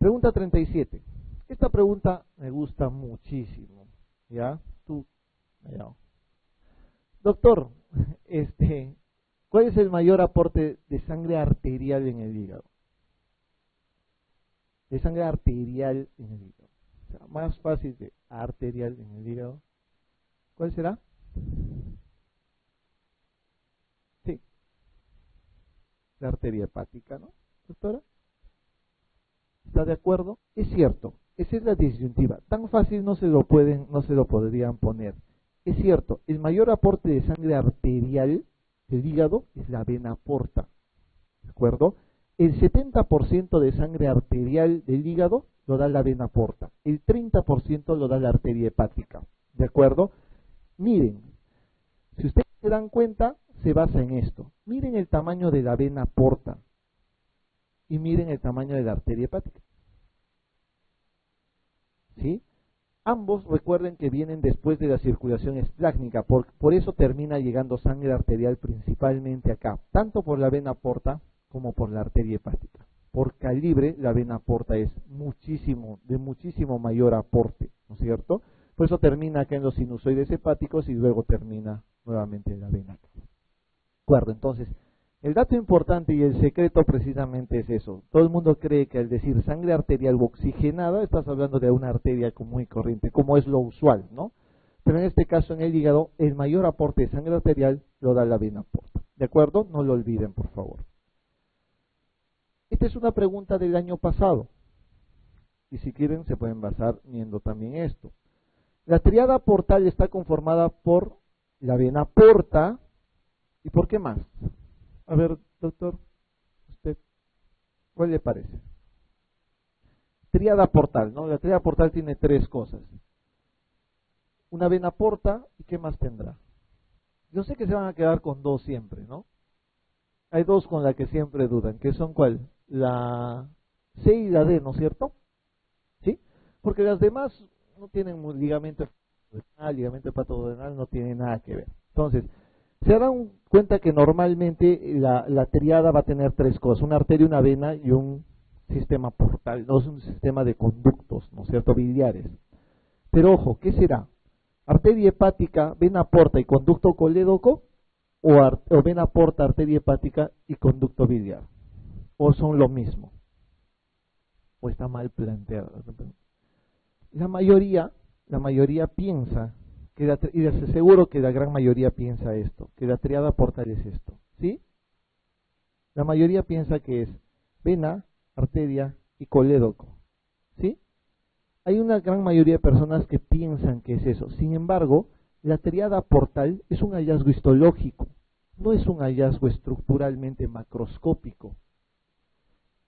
Pregunta 37. Esta pregunta me gusta muchísimo. ¿Ya? Ya. Doctor, ¿cuál es el mayor aporte de sangre arterial en el hígado? De sangre arterial en el hígado. O sea, más fácil de arterial en el hígado. ¿Cuál será? Sí, la arteria hepática, ¿no, doctora? ¿Está de acuerdo? Es cierto, esa es la disyuntiva. Tan fácil no se lo podrían poner. Es cierto, el mayor aporte de sangre arterial del hígado es la vena porta. ¿De acuerdo? El 70% de sangre arterial del hígado lo da la vena porta. El 30% lo da la arteria hepática. ¿De acuerdo? Miren, si ustedes se dan cuenta, se basa en esto. Miren el tamaño de la vena porta y miren el tamaño de la arteria hepática. ¿Sí? Ambos recuerden que vienen después de la circulación esplácnica, por eso termina llegando sangre arterial principalmente acá, tanto por la vena porta como por la arteria hepática. Por calibre, la vena porta es de muchísimo mayor aporte, ¿no es cierto? Por eso termina acá en los sinusoides hepáticos y luego termina nuevamente en la vena. ¿De acuerdo? Entonces, el dato importante y el secreto precisamente es eso. Todo el mundo cree que al decir sangre arterial oxigenada, estás hablando de una arteria común y corriente, como es lo usual, ¿no? Pero en este caso, en el hígado, el mayor aporte de sangre arterial lo da la vena porta. ¿De acuerdo? No lo olviden, por favor. Esta es una pregunta del año pasado. Y si quieren, se pueden basar viendo también esto. La triada portal está conformada por la vena porta. ¿Y por qué más? A ver, doctor, ¿usted cuál le parece? Triada portal, ¿no? La triada portal tiene tres cosas. Una vena porta, ¿y qué más tendrá? Yo sé que se van a quedar con dos siempre, ¿no? Hay dos con las que siempre dudan, que son ¿cuál? La C y la D, ¿no es cierto? ¿Sí? Porque las demás no tienen ligamento hepatodenal, no tienen nada que ver. Entonces, se darán cuenta que normalmente la triada va a tener tres cosas, una arteria, una vena y un sistema portal, no es un sistema de conductos, ¿no es cierto?, biliares. Pero ojo, ¿qué será? ¿Arteria hepática, vena porta y conducto colédoco? ¿O vena porta, arteria hepática y conducto biliar? ¿O son lo mismo? ¿O está mal planteado? La mayoría piensa, y les aseguro que la gran mayoría piensa esto, que la triada portal es esto, ¿sí? La mayoría piensa que es vena, arteria y colédoco, ¿sí? Hay una gran mayoría de personas que piensan que es eso. Sin embargo, la triada portal es un hallazgo histológico, no es un hallazgo estructuralmente macroscópico.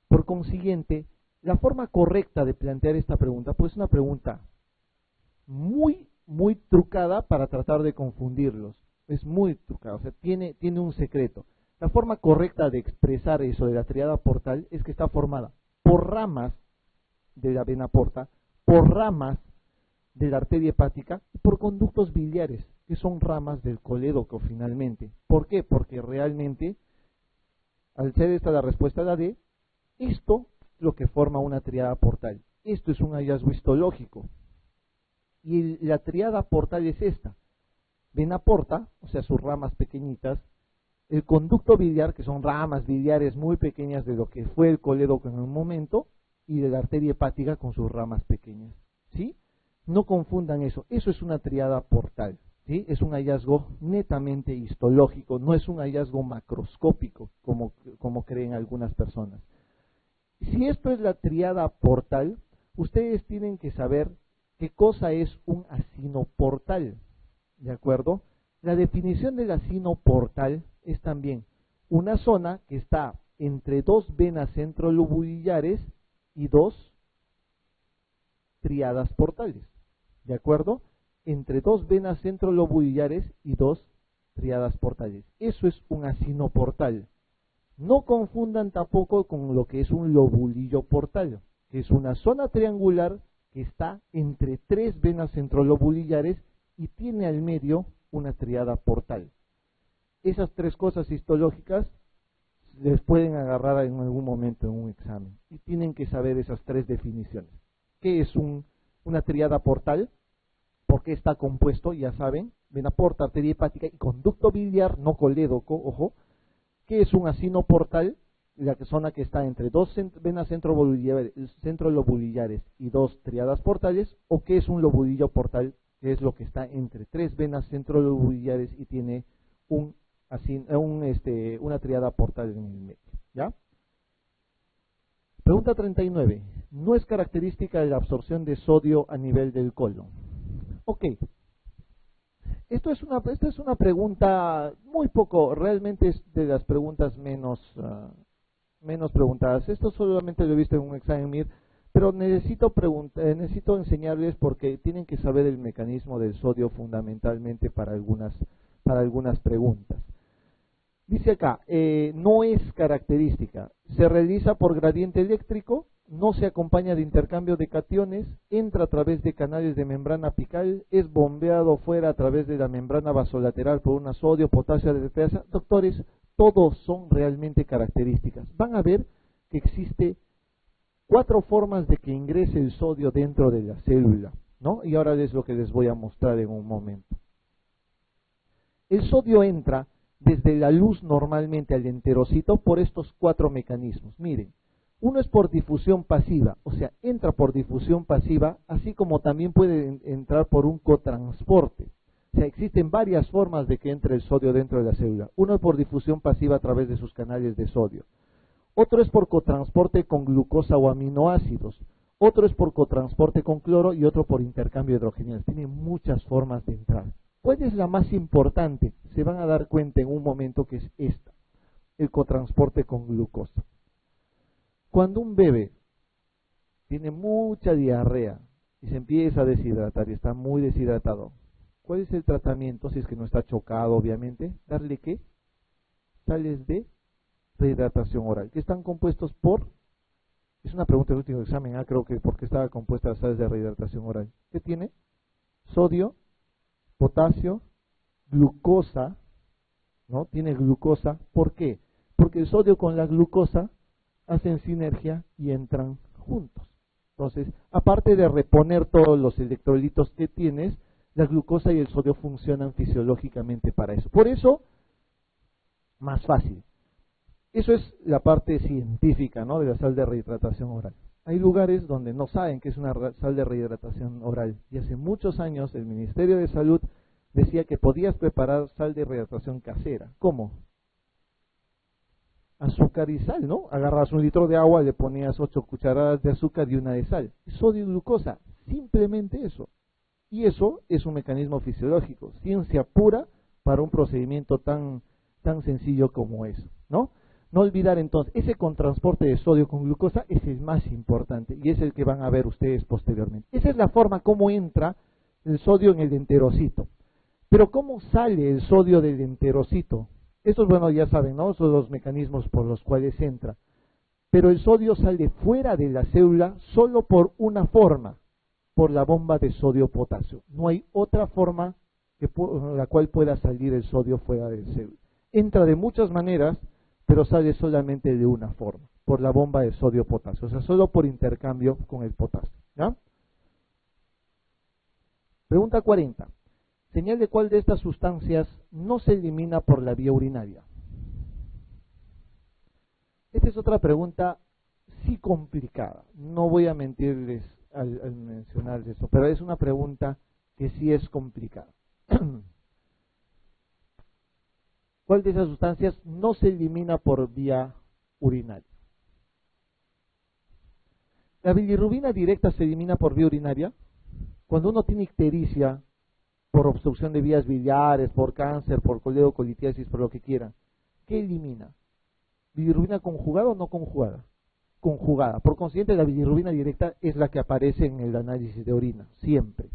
Por consiguiente, la forma correcta de plantear esta pregunta, pues es una pregunta muy trucada para tratar de confundirlos. Es muy trucada, o sea, tiene un secreto. La forma correcta de expresar eso de la triada portal es que está formada por ramas de la vena porta, por ramas de la arteria hepática y por conductos biliares, que son ramas del colédoco finalmente. ¿Por qué? Porque realmente, al ser esta la respuesta a la D, esto es lo que forma una triada portal. Esto es un hallazgo histológico. Y la triada portal es esta: vena porta, o sea, sus ramas pequeñitas, el conducto biliar, que son ramas biliares muy pequeñas de lo que fue el colédoco en un momento, y de la arteria hepática con sus ramas pequeñas, ¿sí? No confundan eso, eso es una triada portal, ¿sí? Es un hallazgo netamente histológico, no es un hallazgo macroscópico, como creen algunas personas. Si esto es la triada portal, ustedes tienen que saber qué cosa es un acinoportal, ¿de acuerdo? La definición del acinoportal es también una zona que está entre dos venas centrolobuliares y dos triadas portales, ¿de acuerdo? Entre dos venas centrolobuliares y dos triadas portales. Eso es un acinoportal. No confundan tampoco con lo que es un lobulillo portal, que es una zona triangular que está entre tres venas centrolobuliares y tiene al medio una triada portal. Esas tres cosas histológicas les pueden agarrar en algún momento en un examen. Y tienen que saber esas tres definiciones. ¿Qué es una tríada portal? ¿Por qué está compuesto? Ya saben, vena porta, arteria hepática y conducto biliar, no colédoco, ojo. ¿Qué es un asino portal? La zona que está entre dos venas centrolobulillares y dos tríadas portales. ¿O qué es un lobulillo portal? Que es lo que está entre tres venas centrolobulillares y tiene una tríada portal en el medio. ¿Ya? Pregunta 39. No es característica de la absorción de sodio a nivel del colon. Ok. Esta es una pregunta muy poco, realmente es de las preguntas menos preguntadas. Esto solamente lo he visto en un examen MIR, pero necesito enseñarles porque tienen que saber el mecanismo del sodio fundamentalmente para algunas preguntas. Dice acá, no es característica, se realiza por gradiente eléctrico, no se acompaña de intercambio de cationes, entra a través de canales de membrana apical, es bombeado fuera a través de la membrana vasolateral por una sodio, potasio, ATPasa. Doctores, todos son realmente características. Van a ver que existe 4 formas de que ingrese el sodio dentro de la célula, ¿no? Y ahora es lo que les voy a mostrar en un momento. El sodio entra desde la luz normalmente al enterocito por estos 4 mecanismos. Miren, uno es por difusión pasiva, o sea, entra por difusión pasiva, así como también puede entrar por un cotransporte. O sea, existen varias formas de que entre el sodio dentro de la célula. Uno es por difusión pasiva a través de sus canales de sodio. Otro es por cotransporte con glucosa o aminoácidos. Otro es por cotransporte con cloro y otro por intercambio hidrogenado. Tiene muchas formas de entrar. ¿Cuál es la más importante? Se van a dar cuenta en un momento que es esta, el cotransporte con glucosa. Cuando un bebé tiene mucha diarrea y se empieza a deshidratar y está muy deshidratado, ¿cuál es el tratamiento? Si es que no está chocado, obviamente, ¿darle qué? Sales de rehidratación oral, que están compuestos por, es una pregunta del último examen, creo que porque estaba compuesta las sales de rehidratación oral. ¿Qué tiene? Sodio, potasio, glucosa, ¿no? Tiene glucosa. ¿Por qué? Porque el sodio con la glucosa hacen sinergia y entran juntos. Entonces, aparte de reponer todos los electrolitos que tienes, la glucosa y el sodio funcionan fisiológicamente para eso. Por eso, más fácil. Eso es la parte científica, ¿no?, de la sal de rehidratación oral. Hay lugares donde no saben que es una sal de rehidratación oral. Y hace muchos años el Ministerio de Salud decía que podías preparar sal de rehidratación casera. ¿Cómo? Azúcar y sal, ¿no? Agarras 1 litro de agua, le ponías 8 cucharadas de azúcar y 1 de sal. Sodio y glucosa, simplemente eso. Y eso es un mecanismo fisiológico, ciencia pura para un procedimiento tan sencillo como eso, ¿no? No olvidar entonces, ese contransporte de sodio con glucosa es el más importante y es el que van a ver ustedes posteriormente. Esa es la forma como entra el sodio en el enterocito. Pero ¿cómo sale el sodio del enterocito? Estos, bueno, ya saben, ¿no? Son los mecanismos por los cuales entra. Pero el sodio sale fuera de la célula solo por una forma, por la bomba de sodio-potasio. No hay otra forma por la cual pueda salir el sodio fuera de la célula. Entra de muchas maneras, pero sale solamente de una forma, por la bomba de sodio-potasio, o sea, solo por intercambio con el potasio. ¿Ya? Pregunta 40. Señal de cuál de estas sustancias no se elimina por la vía urinaria. Esta es otra pregunta sí complicada, no voy a mentirles al mencionarles eso, pero es una pregunta que sí es complicada. ¿Cuál de esas sustancias no se elimina por vía urinaria? ¿La bilirrubina directa se elimina por vía urinaria? Cuando uno tiene ictericia por obstrucción de vías biliares, por cáncer, por coledocolitiasis, por lo que quiera, ¿qué elimina? ¿Bilirrubina conjugada o no conjugada? Conjugada. Por consiguiente, la bilirrubina directa es la que aparece en el análisis de orina, siempre.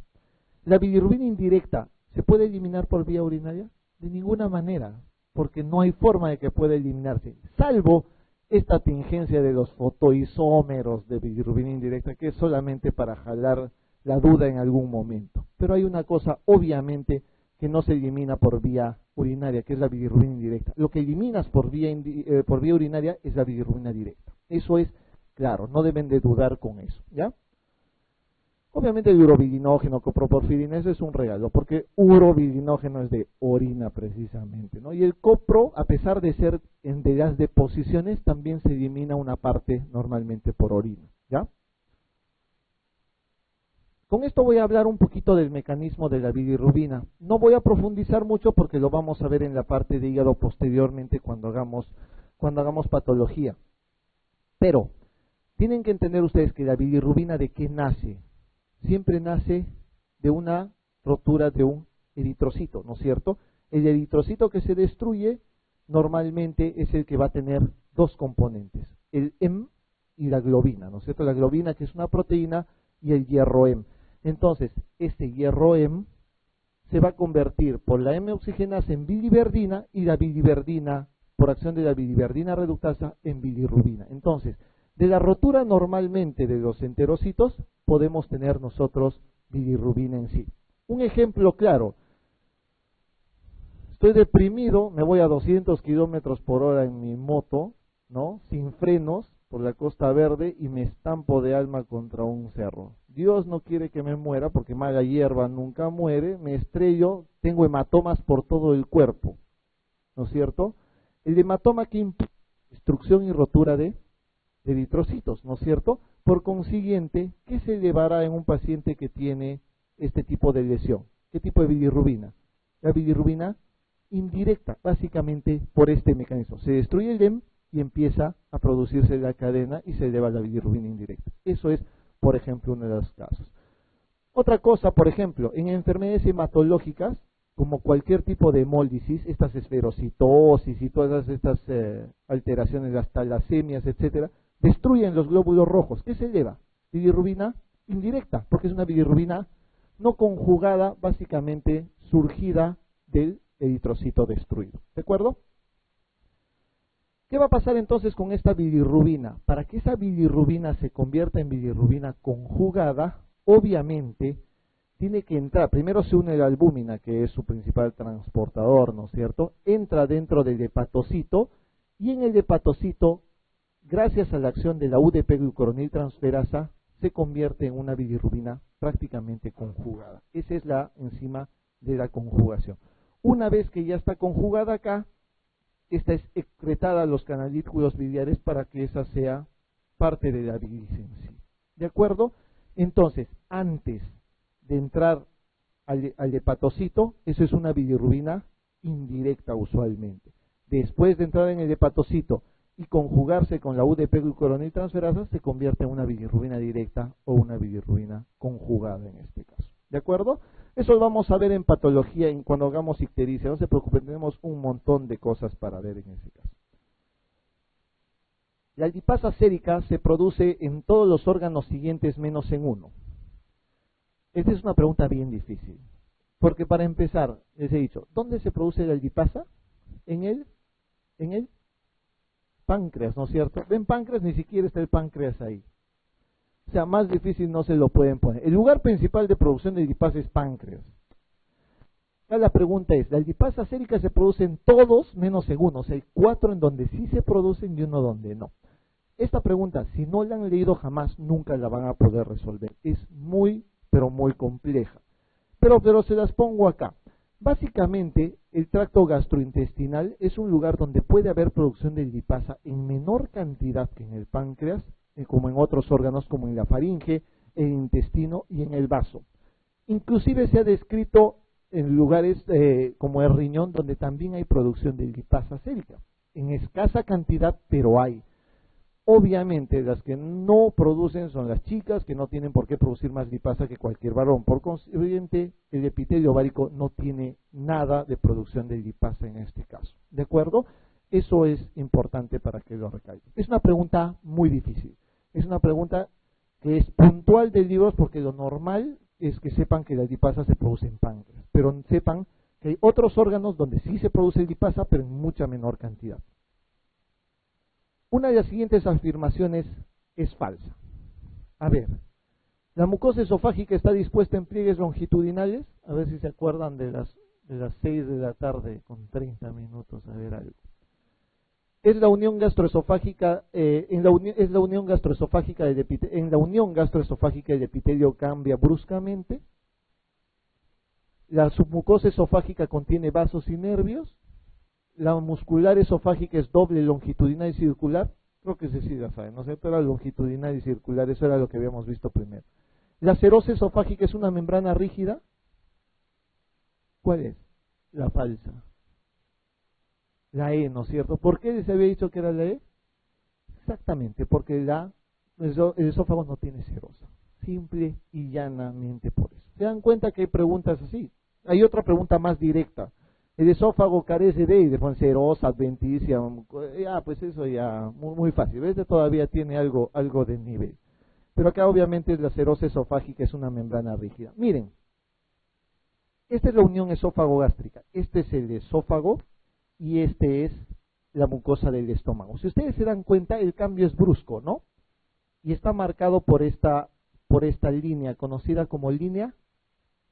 ¿La bilirrubina indirecta se puede eliminar por vía urinaria? De ninguna manera, porque no hay forma de que pueda eliminarse, salvo esta tingencia de los fotoisómeros de bilirrubina indirecta, que es solamente para jalar la duda en algún momento. Pero hay una cosa obviamente que no se elimina por vía urinaria, que es la bilirrubina indirecta. Lo que eliminas por vía urinaria es la bilirrubina directa. Eso es claro, no deben de dudar con eso, ¿ya? Obviamente el urobilinógeno, coproporfirina, eso es un regalo, porque urobilinógeno es de orina precisamente, ¿no? Y el copro, a pesar de ser de las deposiciones, también se elimina una parte normalmente por orina, ¿ya? Con esto voy a hablar un poquito del mecanismo de la bilirrubina. No voy a profundizar mucho porque lo vamos a ver en la parte de hígado posteriormente cuando hagamos patología. Pero tienen que entender ustedes que la bilirrubina, ¿de qué nace? Siempre nace de una rotura de un eritrocito, ¿no es cierto? El eritrocito que se destruye normalmente es el que va a tener dos componentes, el heme y la globina, ¿no es cierto? La globina, que es una proteína, y el hierro heme. Entonces, este hierro heme se va a convertir por la heme-oxigenasa en biliverdina, y la biliverdina, por acción de la biliverdina reductasa, en bilirrubina. Entonces, de la rotura normalmente de los enterocitos, podemos tener nosotros bilirrubina en sí. Un ejemplo claro: estoy deprimido, me voy a 200 kilómetros por hora en mi moto, ¿no? Sin frenos, por la Costa Verde, y me estampo de alma contra un cerro. Dios no quiere que me muera, porque mala hierba nunca muere, me estrello, tengo hematomas por todo el cuerpo, ¿no es cierto? El hematoma que implica destrucción y rotura de eritrocitos, ¿no es cierto? Por consiguiente, ¿qué se llevará en un paciente que tiene este tipo de lesión? ¿Qué tipo de bilirrubina? La bilirrubina indirecta, básicamente por este mecanismo. Se destruye el heme y empieza a producirse la cadena y se eleva la bilirrubina indirecta. Eso es, por ejemplo, uno de los casos. Otra cosa, por ejemplo, en enfermedades hematológicas, como cualquier tipo de hemólisis, estas esferocitosis y todas estas alteraciones, las talasemias, etcétera, destruyen los glóbulos rojos. ¿Qué se eleva? Bilirrubina indirecta, porque es una bilirrubina no conjugada, básicamente surgida del eritrocito destruido. ¿De acuerdo? ¿Qué va a pasar entonces con esta bilirrubina? Para que esa bilirrubina se convierta en bilirrubina conjugada, obviamente tiene que entrar, primero se une la albúmina, que es su principal transportador, ¿no es cierto? Entra dentro del hepatocito, y en el hepatocito, gracias a la acción de la UDP-glucuroniltransferasa, se convierte en una bilirrubina prácticamente conjugada. Esa es la enzima de la conjugación. Una vez que ya está conjugada acá, esta es excretada a los canalículos biliares para que esa sea parte de la bilis en sí. ¿De acuerdo? Entonces, antes de entrar al hepatocito, eso es una bilirrubina indirecta usualmente. Después de entrar en el hepatocito y conjugarse con la UDP-glucuroniltransferasa, se convierte en una bilirrubina directa o una bilirrubina conjugada en este caso. ¿De acuerdo? Eso lo vamos a ver en patología cuando hagamos ictericia. No se preocupen, tenemos un montón de cosas para ver en ese caso. La lipasa sérica se produce en todos los órganos siguientes menos en uno. Esta es una pregunta bien difícil, porque para empezar, les he dicho, ¿dónde se produce la lipasa? En el páncreas, ¿no es cierto? En páncreas ni siquiera está el páncreas ahí. O sea, más difícil no se lo pueden poner. El lugar principal de producción de lipasa es páncreas. Ahora la pregunta es, la lipasa sérica se produce en todos menos en uno, o sea, hay 4 en donde sí se producen y 1 donde no. Esta pregunta, si no la han leído jamás, nunca la van a poder resolver. Es muy, pero muy compleja. Pero se las pongo acá. Básicamente, el tracto gastrointestinal es un lugar donde puede haber producción de lipasa en menor cantidad que en el páncreas, como en otros órganos como en la faringe, el intestino y en el vaso. Inclusive se ha descrito en lugares como el riñón, donde también hay producción de lipasa sérica, en escasa cantidad, pero hay. Obviamente las que no producen son las chicas, que no tienen por qué producir más lipasa que cualquier varón. Por consiguiente, el epitelio ovárico no tiene nada de producción de lipasa en este caso. ¿De acuerdo? Eso es importante para que lo recalquen. Es una pregunta muy difícil. Es una pregunta que es puntual de libros, porque lo normal es que sepan que la lipasa se produce en páncreas, pero sepan que hay otros órganos donde sí se produce lipasa, pero en mucha menor cantidad. Una de las siguientes afirmaciones es falsa. A ver, la mucosa esofágica está dispuesta en pliegues longitudinales, a ver si se acuerdan de las de las 6 de la tarde con 30 minutos, a ver algo. Es la unión gastroesofágica, es la unión gastroesofágica del epitelio, en la unión gastroesofágica el epitelio cambia bruscamente. La submucosa esofágica contiene vasos y nervios. La muscular esofágica es doble, longitudinal y circular. Creo que sí la saben, no sé, pero longitudinal y circular, eso era lo que habíamos visto primero. La serosa esofágica es una membrana rígida. ¿Cuál es? La falsa. La E, ¿no es cierto? ¿Por qué se había dicho que era la E? Exactamente, porque el esófago no tiene serosa. Simple y llanamente por eso. ¿Se dan cuenta que hay preguntas así? Hay otra pregunta más directa. El esófago carece de, y de serosa, adventicia, pues eso ya, muy fácil. ¿Ves? Todavía tiene algo de nivel. Pero acá obviamente la serosa esofágica es una membrana rígida. Miren, esta es la unión esófago-gástrica. Este es el esófago y este es la mucosa del estómago. Si ustedes se dan cuenta, el cambio es brusco, ¿no? Y está marcado por esta línea, conocida como línea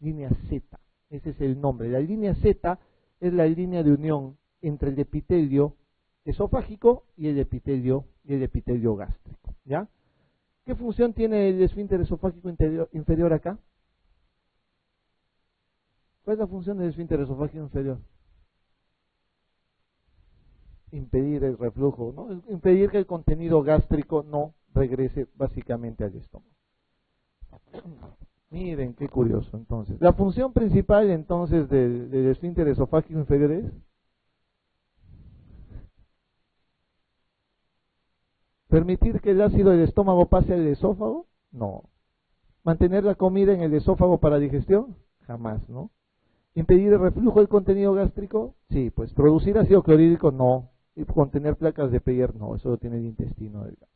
Z. Ese es el nombre. La línea Z es la línea de unión entre el epitelio esofágico y el epitelio gástrico, ¿ya? ¿Qué función tiene el esfínter esofágico inferior acá? ¿Cuál es la función del esfínter esofágico inferior? Impedir el reflujo, ¿no? Impedir que el contenido gástrico no regrese básicamente al estómago. Miren, qué curioso, entonces. La función principal, entonces, del esfínter esofágico inferior es ¿permitir que el ácido del estómago pase al esófago? No. ¿Mantener la comida en el esófago para digestión? Jamás, ¿no? ¿Impedir el reflujo del contenido gástrico? Sí, pues producir ácido clorhídrico no. Y contener placas de Peyer no, eso lo tiene el intestino delgado.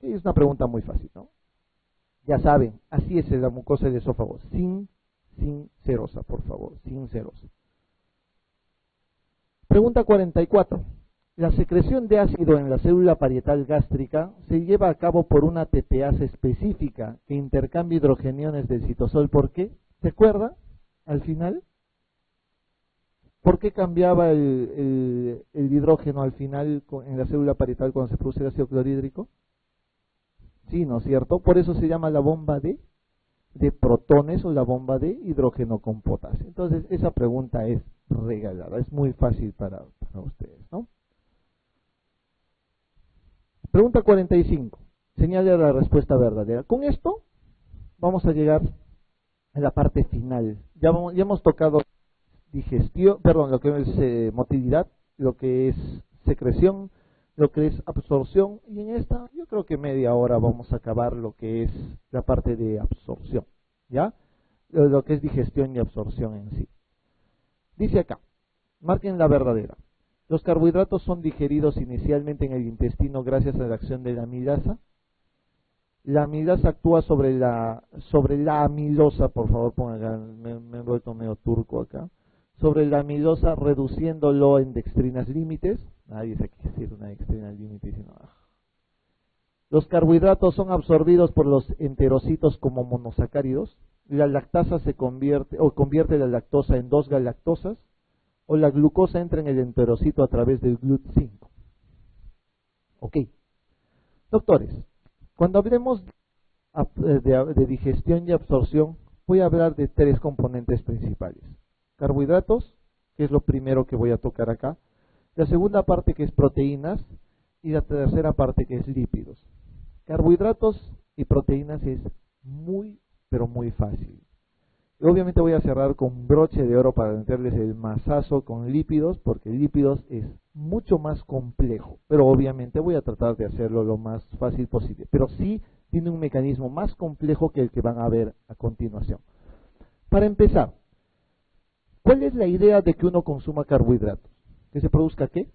Y es una pregunta muy fácil, ¿no? Ya saben, así es la mucosa del esófago, sin serosa, por favor, sin serosa. Pregunta 44. La secreción de ácido en la célula parietal gástrica se lleva a cabo por una tepeasa específica que intercambia hidrogeniones del citosol. ¿Por qué? ¿Se acuerda? Al final, ¿por qué cambiaba el hidrógeno al final en la célula parietal cuando se produce el ácido clorhídrico? Sí, ¿no es cierto? Por eso se llama la bomba de protones o la bomba de hidrógeno con potasio. Entonces, esa pregunta es regalada, es muy fácil para ustedes, ¿no? Pregunta 45. Señale la respuesta verdadera. Con esto vamos a llegar a la parte final. Ya hemos tocado digestión, perdón, lo que es motilidad, lo que es secreción, lo que es absorción, y en esta yo creo que media hora vamos a acabar lo que es la parte de absorción, ¿ya? Lo que es digestión y absorción en sí. Dice acá, marquen la verdadera. Los carbohidratos son digeridos inicialmente en el intestino gracias a la acción de la amilasa. La amilasa actúa sobre la amilosa, por favor, pongan, me he vuelto medio turco acá, sobre la amilosa reduciéndolo en dextrinas límites. Nadie dice que es una dextrina límite, sino los carbohidratos son absorbidos por los enterocitos como monosacáridos. La lactasa convierte la lactosa en 2-galactosas, o la glucosa entra en el enterocito a través del GLUT5. Ok. Doctores, cuando hablemos de digestión y absorción, voy a hablar de 3 componentes principales. Carbohidratos, que es lo primero que voy a tocar acá. La segunda parte, que es proteínas. Y la tercera parte, que es lípidos. Carbohidratos y proteínas es muy, pero muy fácil. Y obviamente voy a cerrar con broche de oro para meterles el mazazo con lípidos, porque lípidos es mucho más complejo. Pero obviamente voy a tratar de hacerlo lo más fácil posible. Pero sí tiene un mecanismo más complejo que el que van a ver a continuación. Para empezar, ¿cuál es la idea de que uno consuma carbohidratos? ¿Que se produzca qué?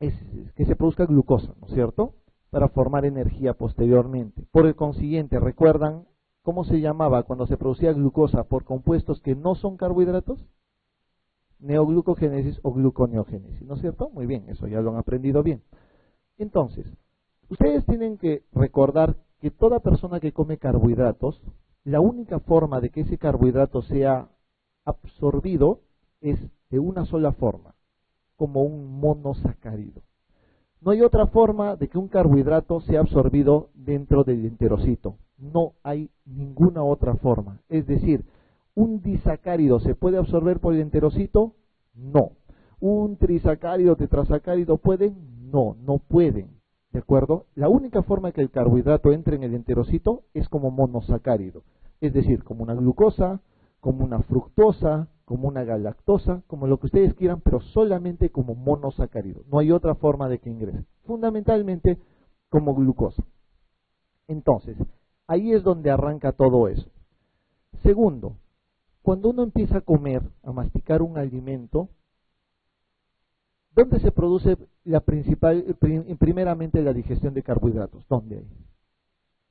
Que se produzca glucosa, ¿no es cierto? Para formar energía posteriormente. Por el consiguiente, ¿recuerdan cómo se llamaba cuando se producía glucosa por compuestos que no son carbohidratos? Neoglucogénesis o gluconeogénesis, ¿no es cierto? Muy bien, eso ya lo han aprendido bien. Entonces, ustedes tienen que recordar que toda persona que come carbohidratos, la única forma de que ese carbohidrato sea absorbido es de una sola forma, como un monosacárido. No hay otra forma de que un carbohidrato sea absorbido dentro del enterocito. No hay ninguna otra forma. Es decir, ¿un disacárido se puede absorber por el enterocito? No. ¿Un trisacárido, tetrasacárido pueden? No, no pueden. ¿De acuerdo? La única forma que el carbohidrato entre en el enterocito es como monosacárido. Es decir, como una glucosa, como una fructosa, como una galactosa, como lo que ustedes quieran, pero solamente como monosacárido. No hay otra forma de que ingrese. Fundamentalmente como glucosa. Entonces, ahí es donde arranca todo eso. Segundo, cuando uno empieza a comer, a masticar un alimento, ¿dónde se produce primeramente la digestión de carbohidratos? ¿Dónde hay?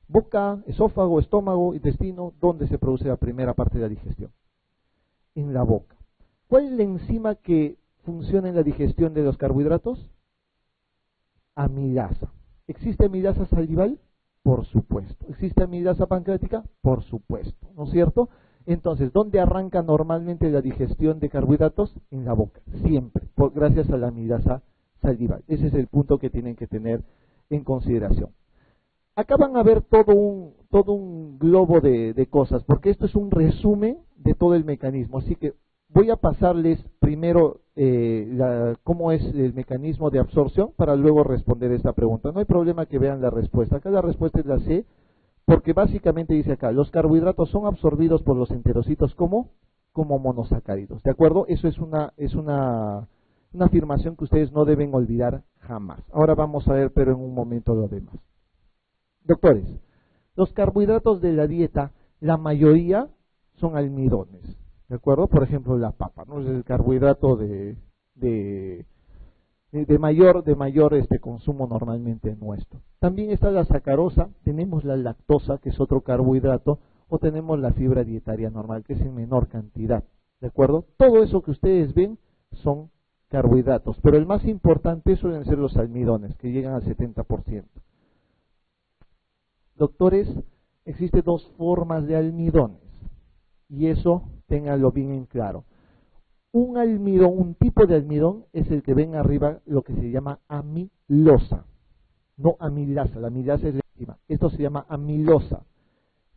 Boca, esófago, estómago, intestino, ¿dónde se produce la primera parte de la digestión? En la boca. ¿Cuál es la enzima que funciona en la digestión de los carbohidratos? Amilasa. ¿Existe amilasa salival? Por supuesto. ¿Existe amilasa pancreática? Por supuesto, ¿no es cierto? Entonces, ¿dónde arranca normalmente la digestión de carbohidratos? En la boca, siempre, gracias a la amilasa salival. Ese es el punto que tienen que tener en consideración. Acá van a ver todo un globo de cosas, porque esto es un resumen de todo el mecanismo. Así que voy a pasarles primero cómo es el mecanismo de absorción para luego responder esta pregunta. No hay problema que vean la respuesta. Acá la respuesta es la C, porque básicamente dice acá, los carbohidratos son absorbidos por los enterocitos como monosacáridos. ¿De acuerdo? Eso es una afirmación que ustedes no deben olvidar jamás. Ahora vamos a ver, pero en un momento lo demás. Doctores, los carbohidratos de la dieta, la mayoría son almidones, ¿de acuerdo? Por ejemplo, la papa, ¿no? Es el carbohidrato de mayor consumo normalmente nuestro. También está la sacarosa, tenemos la lactosa, que es otro carbohidrato, o tenemos la fibra dietaria normal, que es en menor cantidad, ¿de acuerdo? Todo eso que ustedes ven son carbohidratos, pero el más importante suelen ser los almidones, que llegan al 70%. Doctores, existen dos formas de almidones, y eso ténganlo bien en claro. Un almidón, un tipo de almidón, es el que ven arriba, lo que se llama amilosa, no amilasa, la amilasa es la enzima, esto se llama amilosa.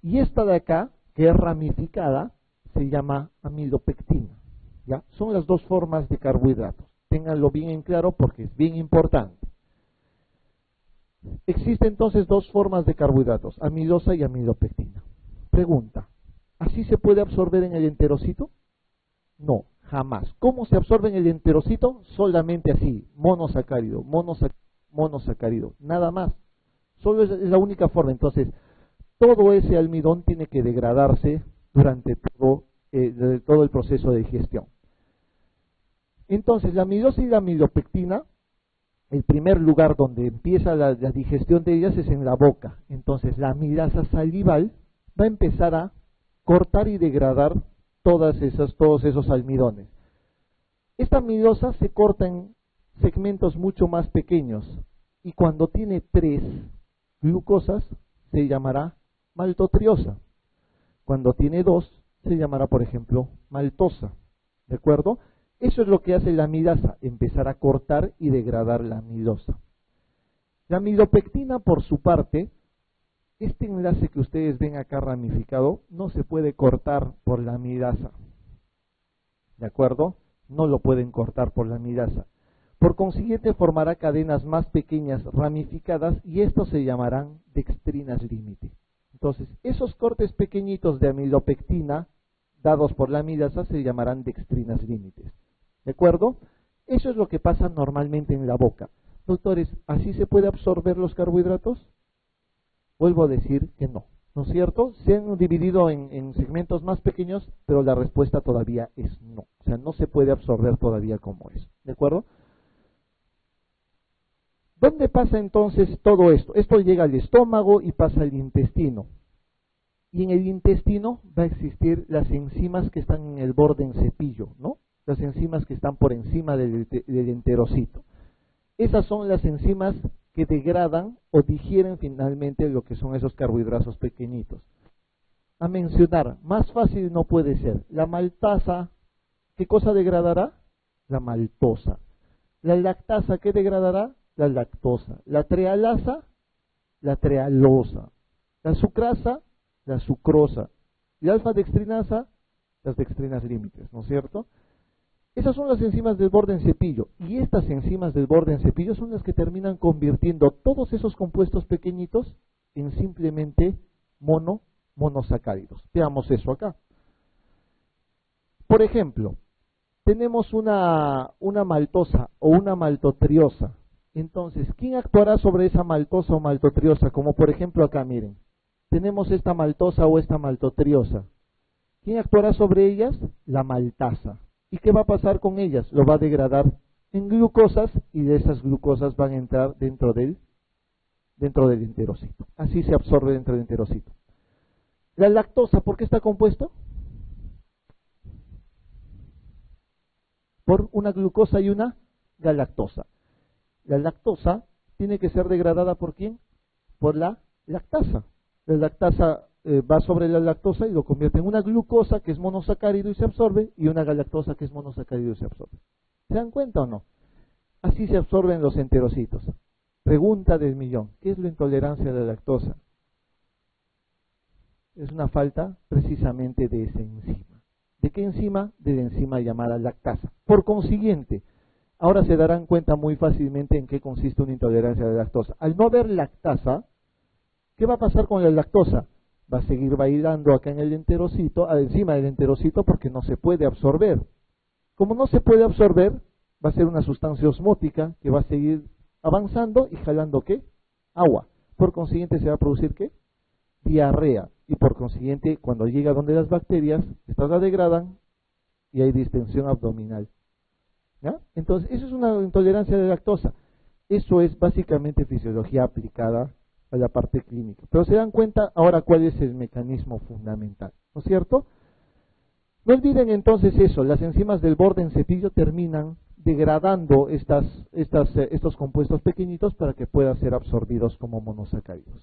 Y esta de acá, que es ramificada, se llama amilopectina. ¿Ya? Son las dos formas de carbohidratos, ténganlo bien en claro porque es bien importante. Existen entonces dos formas de carbohidratos, amilosa y amilopectina. Pregunta, ¿así se puede absorber en el enterocito? No, jamás. ¿Cómo se absorbe en el enterocito? Solamente así, monosacárido, monosacárido, nada más. Solo es la única forma. Entonces, todo ese almidón tiene que degradarse durante todo el proceso de digestión. Entonces, la amilosa y la amilopectina, el primer lugar donde empieza la digestión de ellas es en la boca. Entonces, la amilasa salival va a empezar a cortar y degradar todos esos almidones. Esta amilosa se corta en segmentos mucho más pequeños y cuando tiene 3 glucosas se llamará maltotriosa. Cuando tiene 2 se llamará, por ejemplo, maltosa. ¿De acuerdo? Eso es lo que hace la amilasa, empezar a cortar y degradar la amilosa. La amilopectina, por su parte, este enlace que ustedes ven acá ramificado, no se puede cortar por la amilasa. ¿De acuerdo? No lo pueden cortar por la amilasa. Por consiguiente, formará cadenas más pequeñas ramificadas y estos se llamarán dextrinas límite. Entonces, esos cortes pequeñitos de amilopectina dados por la amilasa se llamarán dextrinas límites. ¿De acuerdo? Eso es lo que pasa normalmente en la boca. Doctores, ¿así se puede absorber los carbohidratos? Vuelvo a decir que no, ¿no es cierto? Se han dividido en segmentos más pequeños, pero la respuesta todavía es no. O sea, no se puede absorber todavía como es. ¿De acuerdo? ¿Dónde pasa entonces todo esto? Esto llega al estómago y pasa al intestino. Y en el intestino va a existir las enzimas que están en el borde en cepillo, ¿no? Las enzimas que están por encima del enterocito. Esas son las enzimas que degradan o digieren finalmente lo que son esos carbohidratos pequeñitos. a mencionar, más fácil no puede ser. La maltasa, ¿qué cosa degradará? La maltosa. La lactasa, ¿qué degradará? La lactosa. La trealasa, la trealosa. La sucrasa, la sucrosa. Y la alfa-dextrinasa, las dextrinas límites, ¿no es cierto? Esas son las enzimas del borde en cepillo. Y estas enzimas del borde en cepillo son las que terminan convirtiendo todos esos compuestos pequeñitos en simplemente monosacáridos. Veamos eso acá. Por ejemplo, tenemos una maltosa o una maltotriosa. Entonces, ¿quién actuará sobre esa maltosa o maltotriosa? Como por ejemplo acá, miren. Tenemos esta maltosa o esta maltotriosa. ¿Quién actuará sobre ellas? La maltasa. ¿Y qué va a pasar con ellas? Lo va a degradar en glucosas y de esas glucosas van a entrar dentro del enterocito. Así se absorbe dentro del enterocito. La lactosa, ¿por qué está compuesto? Por una glucosa y una galactosa. La lactosa tiene que ser degradada ¿por quién? Por la lactasa. La lactasa va sobre la lactosa y lo convierte en una glucosa que es monosacárido y se absorbe, y una galactosa que es monosacárido y se absorbe. ¿Se dan cuenta o no? Así se absorben los enterocitos. Pregunta del millón, ¿qué es la intolerancia a la lactosa? Es una falta precisamente de esa enzima. ¿De qué enzima? De la enzima llamada lactasa. Por consiguiente, ahora se darán cuenta muy fácilmente en qué consiste una intolerancia a la lactosa. Al no haber lactasa, ¿qué va a pasar con la lactosa? Va a seguir bailando acá en el enterocito, encima del enterocito, porque no se puede absorber. Como no se puede absorber, va a ser una sustancia osmótica que va a seguir avanzando y jalando ¿qué? Agua. Por consiguiente se va a producir ¿qué? Diarrea. Y por consiguiente, cuando llega donde las bacterias, estas la degradan y hay distensión abdominal. ¿Ya? Entonces, eso es una intolerancia de lactosa. Eso es básicamente fisiología aplicada a la parte clínica. Pero se dan cuenta ahora cuál es el mecanismo fundamental, ¿no es cierto? No olviden entonces eso, las enzimas del borde en cepillo terminan degradando estos compuestos pequeñitos para que puedan ser absorbidos como monosacáridos.